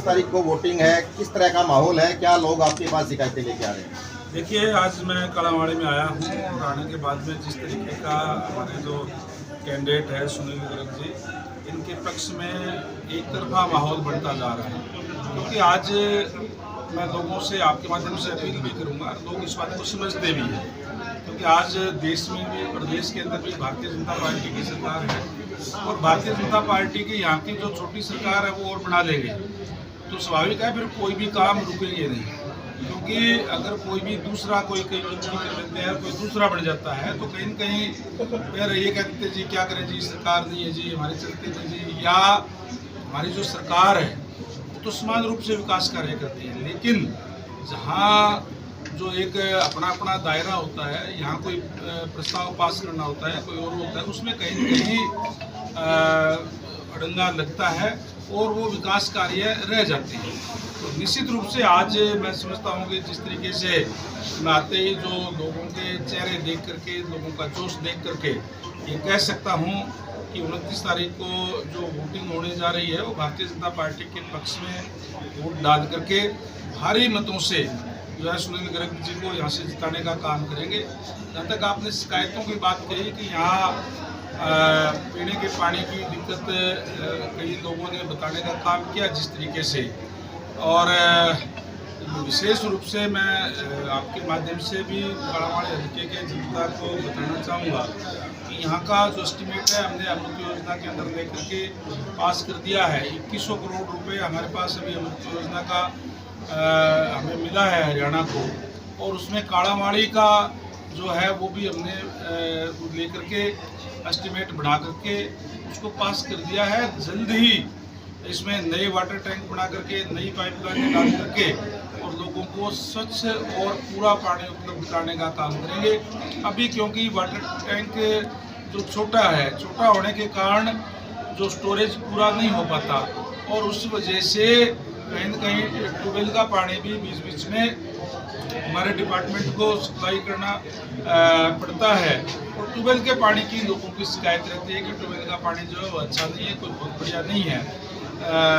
तारीख को वोटिंग है, किस तरह का माहौल है, क्या लोग आपके पास शिकायतें लेके आ रहे हैं? देखिए, आज मैं कालावाड़ी में आया हूँ और आने के बाद में जिस तरीके का हमारे जो कैंडिडेट है सुनील गर्ग जी, इनके पक्ष में एक तरफा माहौल बनता जा रहा है। क्योंकि आज मैं लोगों से आपके माध्यम से अपील भी करूँगा, लोग इस बात को समझते भी हैं, क्योंकि आज देश में भी, प्रदेश के अंदर भी भारतीय जनता पार्टी की सरकार है और भारतीय जनता पार्टी की यहाँ की जो छोटी सरकार है वो और बना लेंगे, तो स्वाभाविक है फिर कोई भी काम रुकेंगे नहीं। क्योंकि अगर कोई भी दूसरा कोई गलती कर लेते हैं, कोई दूसरा बढ़ जाता है, तो कहीं न कहीं फिर ये कहते जी क्या करें जी, सरकार नहीं है जी, हमारे चलते नहीं जी, या हमारी जो सरकार है तो समान रूप से विकास कार्य करती है। लेकिन जहाँ जो एक अपना अपना दायरा होता है, यहाँ कोई प्रस्ताव पास करना होता है, कोई और होता है, उसमें कहीं न कहीं अड़ंगा लगता है और वो विकास कार्य रह जाते हैं। तो निश्चित रूप से आज मैं समझता हूँ कि जिस तरीके से मैं आते ही जो लोगों के चेहरे देख करके, लोगों का जोश देख करके ये कह सकता हूँ कि 29 तारीख को जो वोटिंग होने जा रही है वो भारतीय जनता पार्टी के पक्ष में वोट डाल करके भारी मतों से जो है सुनील गर्ग जी को यहाँ से जिताने का काम करेंगे। जहाँ तक आपने शिकायतों की बात कही कि यहाँ पीने के पानी की दिक्कत कई लोगों ने बताने का काम किया जिस तरीके से, और विशेष रूप से मैं आपके माध्यम से भी कालावाड़ी हल्के के जनता को बताना चाहूँगा कि यहाँ का जो एस्टिमेट है हमने अमृत योजना के अंदर लेकर के पास कर दिया है। 2100 करोड़ रुपए हमारे पास अभी अमृत योजना का हमें मिला है हरियाणा को, और उसमें कालावाड़ी का जो है वो भी हमने लेकर के एस्टिमेट बना करके उसको पास कर दिया है। जल्द ही इसमें नए वाटर टैंक बना करके, नई पाइपलाइन डाल करके और लोगों को स्वच्छ और पूरा पानी उपलब्ध कराने का काम करेंगे। अभी क्योंकि वाटर टैंक जो छोटा है, छोटा होने के कारण जो स्टोरेज पूरा नहीं हो पाता और उस वजह से कहीं न कहीं ट्यूबवेल का पानी भी बीच बीच में हमारे डिपार्टमेंट को सप्लाई करना पड़ता है। और ट्यूबवेल के पानी की लोगों की शिकायत रहती है कि ट्यूबवेल का पानी जो है वो अच्छा नहीं है, कोई बहुत बढ़िया नहीं है।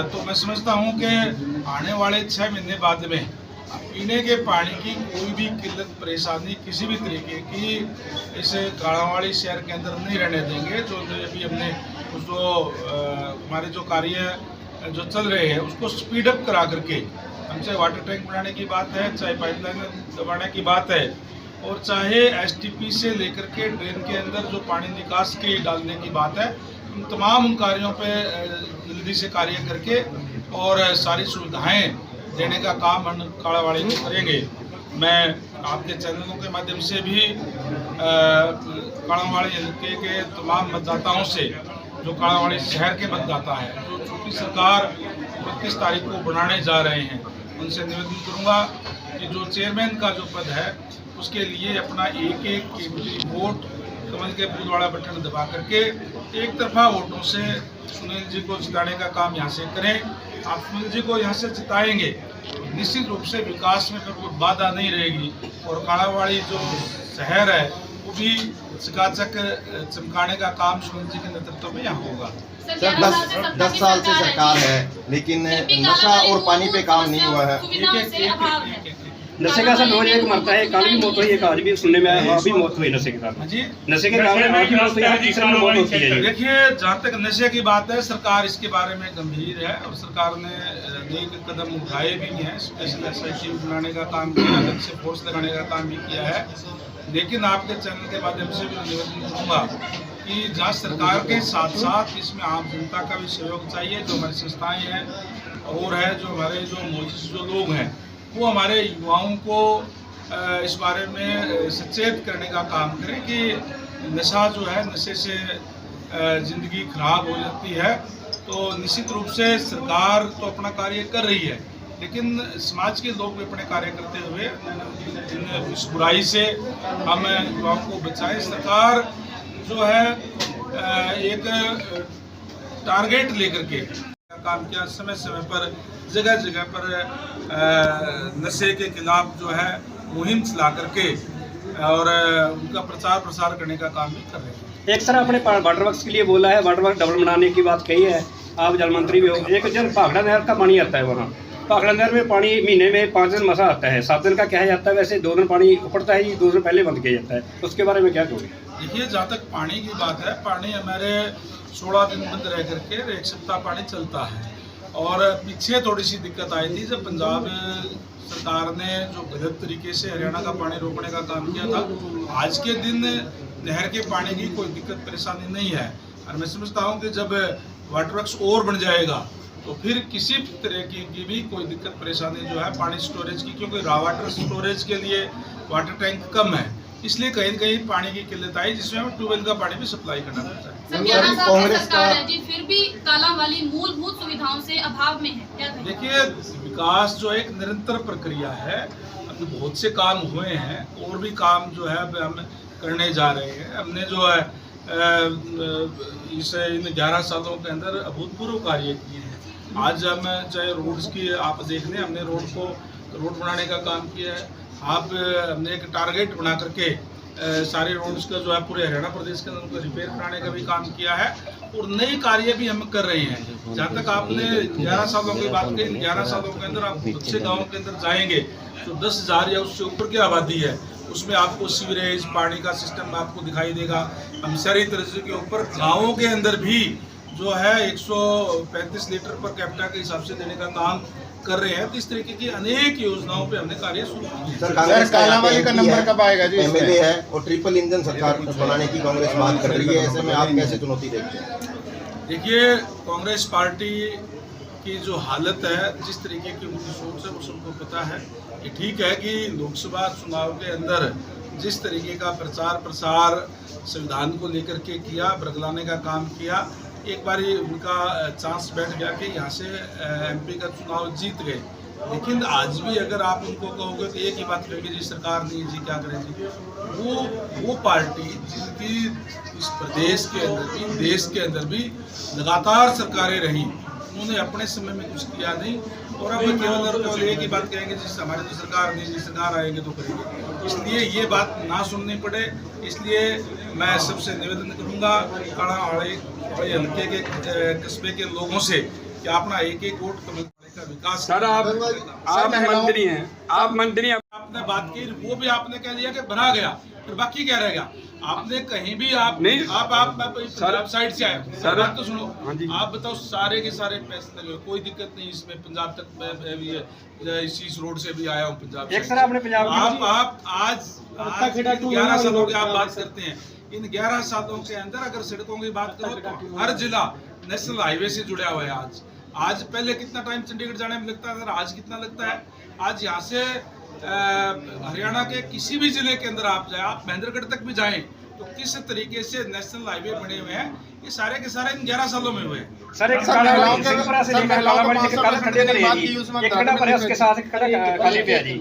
तो मैं समझता हूँ कि आने वाले 6 महीने बाद में पीने के पानी की कोई भी किल्लत परेशानी किसी भी तरीके की इस कालावाड़ी शहर के अंदर नहीं रहने देंगे। जो अभी हमने जो हमारे जो कार्य जो चल रहे हैं उसको स्पीड अप करा करके, हम चाहे वाटर टैंक बनाने की बात है, चाहे पाइपलाइन दबाने की बात है, और चाहे एसटीपी से लेकर के ड्रेन के अंदर जो पानी निकास की डालने की बात है, तमाम उन कार्यों पे जल्दी से कार्य करके और सारी सुविधाएं देने का काम हम कालावाड़ी में करेंगे। मैं आपके चैनलों के माध्यम से भी कालावाड़ी हल्के के तमाम मतदाताओं से, जो कालावाड़ी शहर के मतदाता है, जो छोटी सरकार 29 तारीख को बनाने जा रहे हैं, उनसे निवेदन करूंगा कि जो चेयरमैन का जो पद है उसके लिए अपना एक एक कीमती वोट कमल के फूल वाला बटन दबा करके एक तरफा वोटों से सुनील जी को जिताने का काम यहाँ से करें। आप सुनील जी को यहाँ से जिताएंगे तो निश्चित रूप से विकास में फिर कोई बाधा नहीं रहेगी और कालावाड़ी जो शहर है वो भी चकाचक चमकाने का काम सुनील जी के नेतृत्व में यहाँ होगा। सर 10 साल से सरकार है लेकिन नशा और पानी पे काम नहीं हुआ है। नशे का असर रोज एक मरता है, कल भी मौत हुई है, आज भी सुनने में आया, अभी मौत हुई नशे के कारण। जी, नशे के कारण आज भी मौत हुई है, तीसरा मौत होती है। देखिए, जहाँ तक नशे की बात है, सरकार इसके बारे में गंभीर है और सरकार ने अनेक कदम उठाए भी हैं। स्पेशल SIT बनाने का काम किया, अलग से फोर्स लगाने का काम भी किया है। लेकिन आपके चैनल के माध्यम से भी निवेदन करूँगा कि जहाँ सरकार के साथ साथ इसमें आम जनता का भी सहयोग चाहिए। जो हमारी संस्थाएँ हैं और है जो हमारे जो मोजिस जो लोग हैं, वो हमारे युवाओं को इस बारे में सचेत करने का काम करें कि नशा जो है, नशे से ज़िंदगी खराब हो जाती है। तो निश्चित रूप से सरकार तो अपना कार्य कर रही है, लेकिन समाज के लोग भी अपने कार्य करते हुए इस बुराई से हम युवाओं को बचाएं। सरकार जो है एक टारगेट लेकर के काम किया, समय समय पर जगह जगह पर नशे के खिलाफ जो है मुहिम चला करके और उनका प्रचार प्रसार करने का काम भी कर रहे हैं। एक सर आपने वाटर वर्क्स के लिए बोला है, वाटर वर्क डबल बनाने की बात कही है, आप जल मंत्री भी हो। एक जब भाखड़ा नहर का पानी आता है वहाँ, भाखड़ा नहर में पानी महीने में 5 दिन मसा आता है, 7 दिन का कहा जाता है, वैसे 2 दिन पानी उपड़ता है, 2 दिन पहले बंद किया जाता है, उसके बारे में क्या कहोगे? देखिए, जहाँ तक पानी की बात है, पानी हमारे 16 दिन बंद रह करके 1 सप्ताह पानी चलता है। और पीछे थोड़ी सी दिक्कत आई थी जब पंजाब सरकार ने जो गलत तरीके से हरियाणा का पानी रोकने का काम किया था। आज के दिन नहर के पानी की कोई दिक्कत परेशानी नहीं है, और मैं समझता हूँ कि जब वाटर वर्क्स और बन जाएगा तो फिर किसी तरह की भी कोई दिक्कत परेशानी जो है पानी स्टोरेज की, क्योंकि रॉ वाटर स्टोरेज के लिए वाटर टैंक कम है, इसलिए कहीं न कहीं पानी की किल्लत आई, जिसमें हमें ट्यूबवेल का पानी भी सप्लाई करना पड़ता है। कांग्रेस का जी फिर भी कालांवाली मूलभूत सुविधाओं से अभाव में है, क्या कहें? देखिए, विकास जो एक निरंतर प्रक्रिया है, अभी बहुत से काम हुए हैं और भी काम जो है हम करने जा रहे हैं। हमने जो है इन 11 सालों के अंदर अभूतपूर्व कार्य किए हैं। आज हम चाहे रोड्स की आप देख लें, हमने रोड बनाने का काम किया है। हमने एक टारगेट बना करके सारे रोड्स का जो है पूरे हरियाणा प्रदेश के अंदर उनको रिपेयर कराने का भी काम किया है, और नए कार्य भी हम कर रहे हैं। जहाँ तक आपने 11 सालों की बात की, 11 सालों के अंदर आप बहुत से गाँव के अंदर जाएंगे तो 10,000 या उससे ऊपर की आबादी है, उसमें आपको सीवरेज पानी का सिस्टम आपको दिखाई देगा। हम शहरी तर्ज के ऊपर गाँवों के अंदर भी जो है 135 लीटर पर कैपिटा के हिसाब से देने का काम कर रहे हैं। तो इस तरीके की अनेक योजनाओं पे हमने कार्य शुरू किए। सर, कांग्रेस कालांवाली का नंबर कब आएगा जी? एमएलए है और ट्रिपल इंजन सरकार बनाने की कांग्रेस बात कर रही है, ऐसे में आप कैसे चुनौती देखते हैं? देखिए, कांग्रेस पार्टी की जो हालत है, जिस तरीके की उनकी सोच है, वो सबको पता है। ये ठीक है कि लोकसभा चुनाव के अंदर जिस तरीके का प्रचार प्रसार संविधान को लेकर के किया, बरगलाने का काम किया, एक बार उनका चांस बैठ गया कि यहाँ से एमपी का चुनाव जीत गए। लेकिन आज भी अगर आप उनको कहोगे तो एक ही बात कहेंगे, जी सरकार नहीं जी, क्या करेंगे। वो पार्टी जिनकी इस प्रदेश के अंदर भी, देश के अंदर भी लगातार सरकारें रही, उन्होंने अपने समय में कुछ किया नहीं, और अब केवल और केवल एक ही बात कहेंगे, जी हमारी तो सरकार नहीं जी, सरकार आएंगे तो करेंगे। इसलिए ये बात ना सुननी पड़े, इसलिए मैं सबसे निवेदन करूँगा कालांवाली हल्के के कस्बे के लोगों से कि अपना एक वोट का विकास। सर, आप मंत्री हैं, आपने बात की, वो भी आपने कह दिया कि बना गया, फिर बाकी क्या रहेगा? आपने कहीं भी आप नहीं, आप पंजाब साइड से आए, सर बात तो सुनो। हाँ जी। आप बताओ, सारे के सारे पैसे लगे, कोई दिक्कत नहीं इसमें। पंजाब तक मैं इस रोड से भी आया हूँ पंजाब से। सर आपने पंजाब आप आज 11 सालों की आप बात करते हैं, इन 11 सालों के अंदर अगर सड़कों की बात करो तो हर जिला नेशनल हाईवे से जुड़ा हुआ है। आज पहले कितना टाइम चंडीगढ़ जाने में लगता था, आज कितना लगता है? आज यहाँ से हरियाणा के किसी भी जिले के अंदर आप जाए, आप महेंद्रगढ़ तक भी जाएं, तो किस तरीके से नेशनल हाईवे बने हुए हैं, ये सारे के सारे इन 11 सालों में हुए। सर, एक कालांवाली सिंहपुरा से लेकर कालांवाली से कल खड्डे पर है जी, एक खड्डा पर है, उसके साथ एक खड्डा खाली पे है जी।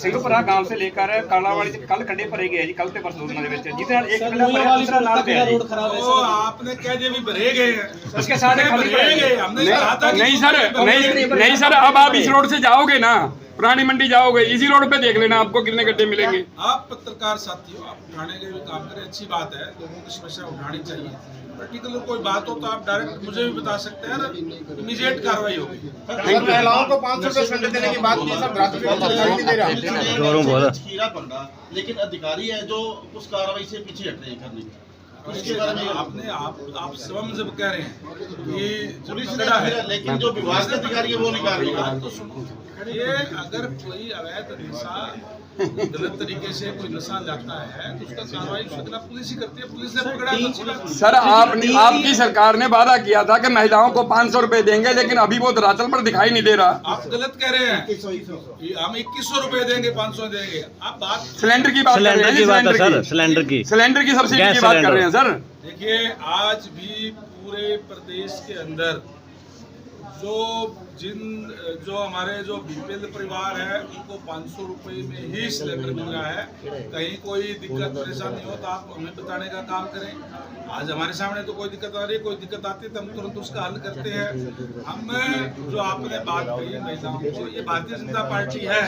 सिंहपुरा गांव से लेकर कालांवाली से कल खड्डे पर गए जी, कल ते परसों दोनों ਦੇ ਵਿੱਚ जिधर एक खड्डा पर है, दूसरा नाल पे है जी। तो आपने कह दिया भी भरे गए हैं, उसके साथ एक खाली भरे गए। हमने कहा था कि नहीं सर, अब आप इस रोड से जाओगे ना, पुरानी मंडी जाओगे, इसी रोड पे देख लेना आपको कितने गड्ढे मिलेंगे। आप पत्रकार साथियों, आप उठाने के भी काम करें, अच्छी बात है, लोगों की समस्या उठानी चाहिए। पर्टिकुलर कोई बात हो तो आप डायरेक्ट मुझे भी बता सकते हैं, इमीडिएट कार्रवाई होगी। महिलाओं को 500 रुपए सिलेंडर देने की बात की, सब नहीं दे रहा। खीरा पड़, लेकिन अधिकारी है जो उस कार्रवाई से पीछे हट रहे हैं करने की। उसके बारे में आप स्वयं जब कह रहे हैं कि पुलिस ने है, लेकिन जो विभाग के अधिकारी है वो नहीं कर रहे। तो सुनो, ये अगर कोई अवैध नशा गलत तरीके से कोई नशा लाता है तो उसका कार्रवाई पुलिस ही करती है। पुलिस ने पकड़ा। सर, आपकी सरकार ने वादा किया था कि महिलाओं को 500 रुपए देंगे, लेकिन अभी वो धरातल पर दिखाई नहीं दे रहा। आप गलत कह रहे हैं। हम 2100 रुपए देंगे, 500 देंगे। आप बात सिलेंडर की बात कर रहे हैं, सिलेंडर की सब्सिडी की बात कर रहे हैं सर। देखिए, आज भी पूरे प्रदेश के अंदर जो हमारे जो बीपीएल परिवार है, उनको 500 रुपए में ही सिलेंडर मिल रहा है। कहीं कोई दिक्कत परेशानी हो तो आप हमें बताने का काम करें। आज हमारे सामने तो कोई दिक्कत आ रही है, कोई दिक्कत आती है तो हम तुरंत उसका हल करते हैं। हम जो आपने बात कही है महिलाओं को, ये भारतीय जनता पार्टी है।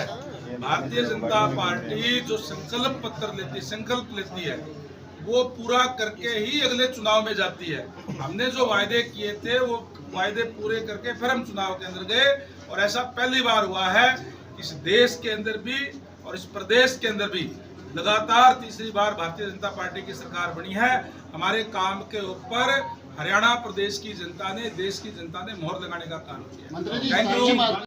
भारतीय जनता पार्टी जो संकल्प पत्र लेती है, संकल्प लेती है वो पूरा करके ही अगले चुनाव में जाती है। हमने जो वायदे किए थे वो वायदे पूरे करके फिर हम चुनाव के अंदर गए, और ऐसा पहली बार हुआ है इस देश के अंदर भी और इस प्रदेश के अंदर भी लगातार तीसरी बार भारतीय जनता पार्टी की सरकार बनी है। हमारे काम के ऊपर हरियाणा प्रदेश की जनता ने, देश की जनता ने मोहर लगाने का काम किया। Thank you.